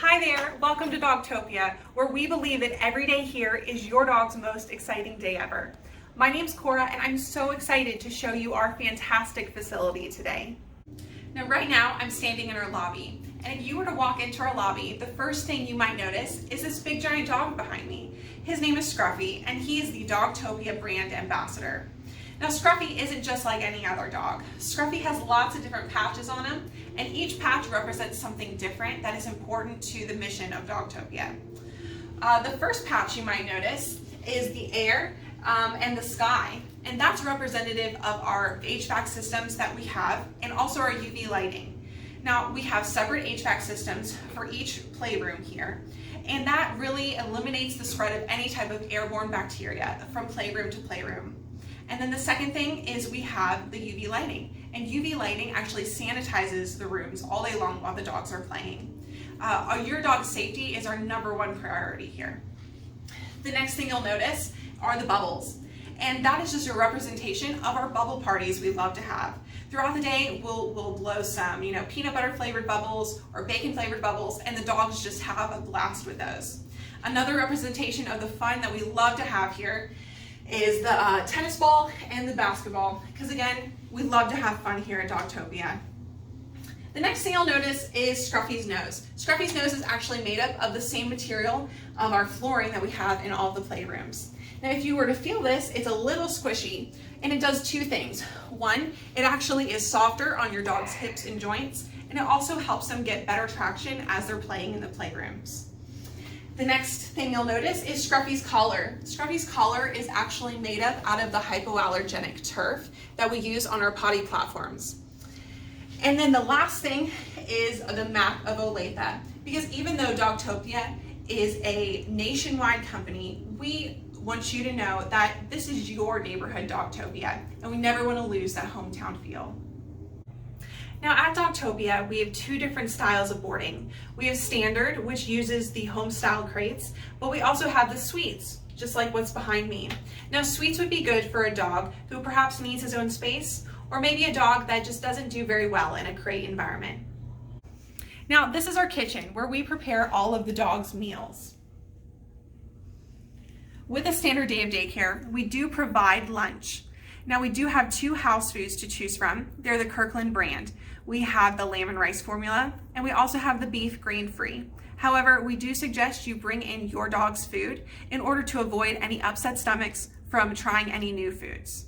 Hi there, welcome to Dogtopia, where we believe that every day here is your dog's most exciting day ever. My name's Cora, and I'm so excited to show you our fantastic facility today. Now, right now, I'm standing in our lobby, and if you were to walk into our lobby, the first thing you might notice is this big giant dog behind me. His name is Scruffy, and he is the Dogtopia brand ambassador. Now, Scruffy isn't just like any other dog. Scruffy has lots of different patches on him, and each patch represents something different that is important to the mission of Dogtopia. The first patch you might notice is the air and the sky, and that's representative of our HVAC systems that we have and also our UV lighting. Now, we have separate HVAC systems for each playroom here, and that really eliminates the spread of any type of airborne bacteria from playroom to playroom. And then the second thing is we have the UV lighting, and UV lighting actually sanitizes the rooms all day long while the dogs are playing. Your dog's safety is our #1 priority here. The next thing you'll notice are the bubbles, and that is just a representation of our bubble parties we love to have. Throughout the day, we'll blow some, peanut butter flavored bubbles or bacon flavored bubbles, and the dogs just have a blast with those. Another representation of the fun that we love to have here is the tennis ball and the basketball, because again, we love to have fun here at Dogtopia. The next thing you'll notice is Scruffy's nose. Scruffy's nose is actually made up of the same material of our flooring that we have in all the playrooms. Now, if you were to feel this, it's a little squishy, and it does two things. One, it actually is softer on your dog's hips and joints, and it also helps them get better traction as they're playing in the playrooms. The next thing you'll notice is Scruffy's collar. Scruffy's collar is actually made up out of the hypoallergenic turf that we use on our potty platforms. And then the last thing is the map of Olathe, because even though Dogtopia is a nationwide company, we want you to know that this is your neighborhood Dogtopia, and we never want to lose that hometown feel. Now, at Dogtopia, we have two different styles of boarding. We have standard, which uses the home style crates, but we also have the suites, just like what's behind me. Now, suites would be good for a dog who perhaps needs his own space, or maybe a dog that just doesn't do very well in a crate environment. Now, this is our kitchen where we prepare all of the dog's meals. With a standard day of daycare, we do provide lunch. Now, we do have two house foods to choose from. They're the Kirkland brand. We have the lamb and rice formula, and we also have the beef grain-free. However, we do suggest you bring in your dog's food in order to avoid any upset stomachs from trying any new foods.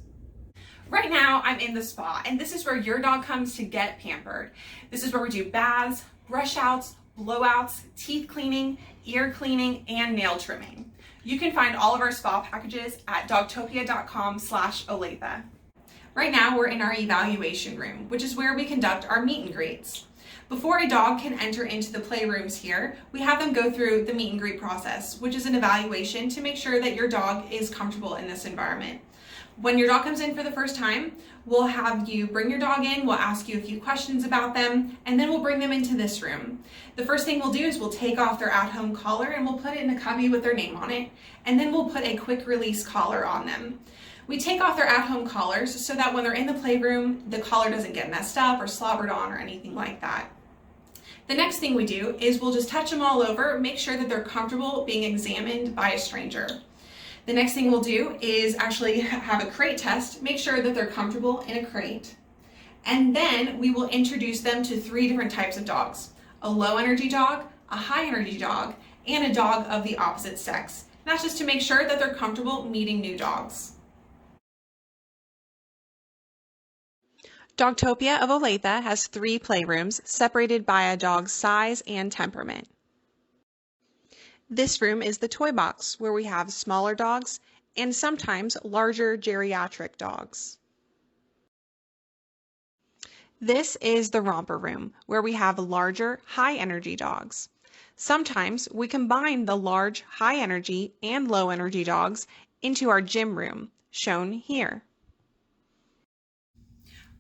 Right now, I'm in the spa, and this is where your dog comes to get pampered. This is where we do baths, brush outs, blowouts, teeth cleaning, ear cleaning, and nail trimming. You can find all of our spa packages at dogtopia.com/Olathe. Right now, we're in our evaluation room, which is where we conduct our meet and greets. Before a dog can enter into the playrooms here, we have them go through the meet and greet process, which is an evaluation to make sure that your dog is comfortable in this environment. When your dog comes in for the first time, we'll have you bring your dog in, we'll ask you a few questions about them, and then we'll bring them into this room. The first thing we'll do is we'll take off their at-home collar and we'll put it in a cubby with their name on it, and then we'll put a quick release collar on them. We take off their at-home collars so that when they're in the playroom, the collar doesn't get messed up or slobbered on or anything like that. The next thing we do is we'll just touch them all over, make sure that they're comfortable being examined by a stranger. The next thing we'll do is actually have a crate test, make sure that they're comfortable in a crate. And then we will introduce them to 3 different types of dogs: a low energy dog, a high energy dog, and a dog of the opposite sex. And that's just to make sure that they're comfortable meeting new dogs. Dogtopia of Olathe has 3 playrooms separated by a dog's size and temperament. This room is the toy box, where we have smaller dogs and sometimes larger geriatric dogs. This is the romper room, where we have larger high energy dogs. Sometimes we combine the large high energy and low energy dogs into our gym room, shown here.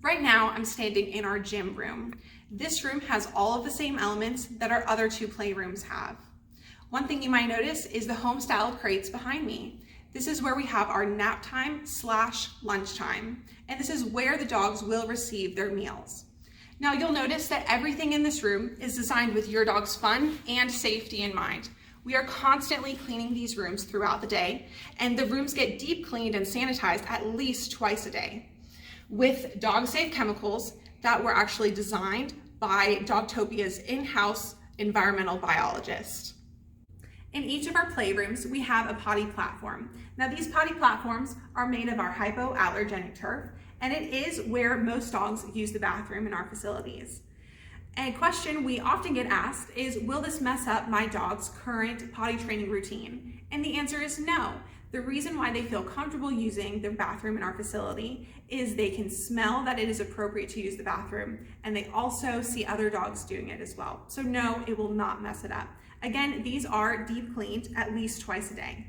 Right now, I'm standing in our gym room. This room has all of the same elements that our other 2 playrooms have. One thing you might notice is the home style crates behind me. This is where we have our nap time / lunch time, and this is where the dogs will receive their meals. Now you'll notice that everything in this room is designed with your dog's fun and safety in mind. We are constantly cleaning these rooms throughout the day, and the rooms get deep cleaned and sanitized at least twice a day with dog-safe chemicals that were actually designed by Dogtopia's in-house environmental biologist. In each of our playrooms, we have a potty platform. Now these potty platforms are made of our hypoallergenic turf, and it is where most dogs use the bathroom in our facilities. A question we often get asked is, will this mess up my dog's current potty training routine? And the answer is no. The reason why they feel comfortable using the bathroom in our facility is they can smell that it is appropriate to use the bathroom, and they also see other dogs doing it as well. So no, it will not mess it up. Again, these are deep cleaned at least twice a day.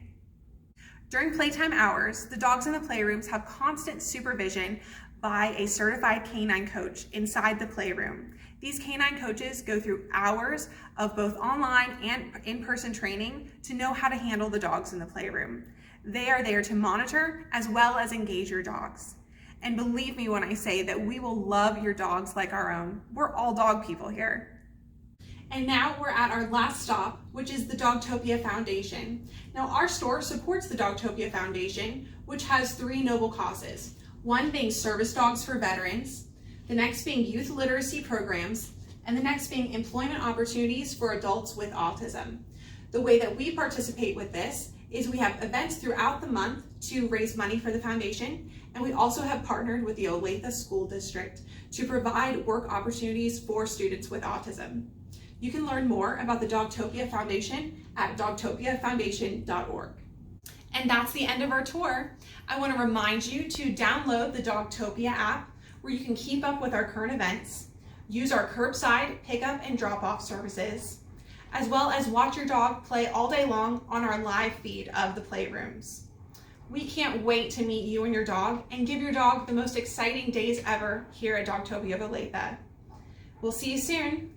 During playtime hours, the dogs in the playrooms have constant supervision by a certified canine coach inside the playroom. These canine coaches go through hours of both online and in-person training to know how to handle the dogs in the playroom. They are there to monitor as well as engage your dogs. And believe me when I say that we will love your dogs like our own. We're all dog people here. And now we're at our last stop, which is the Dogtopia Foundation. Now our store supports the Dogtopia Foundation, which has 3 noble causes. One being service dogs for veterans, the next being youth literacy programs, and the next being employment opportunities for adults with autism. The way that we participate with this is we have events throughout the month to raise money for the foundation, and we also have partnered with the Olathe School District to provide work opportunities for students with autism. You can learn more about the Dogtopia Foundation at dogtopiafoundation.org. And that's the end of our tour. I want to remind you to download the Dogtopia app where you can keep up with our current events, use our curbside pickup and drop-off services, as well as watch your dog play all day long on our live feed of the playrooms. We can't wait to meet you and your dog and give your dog the most exciting days ever here at Dogtopia of Olathe. We'll see you soon.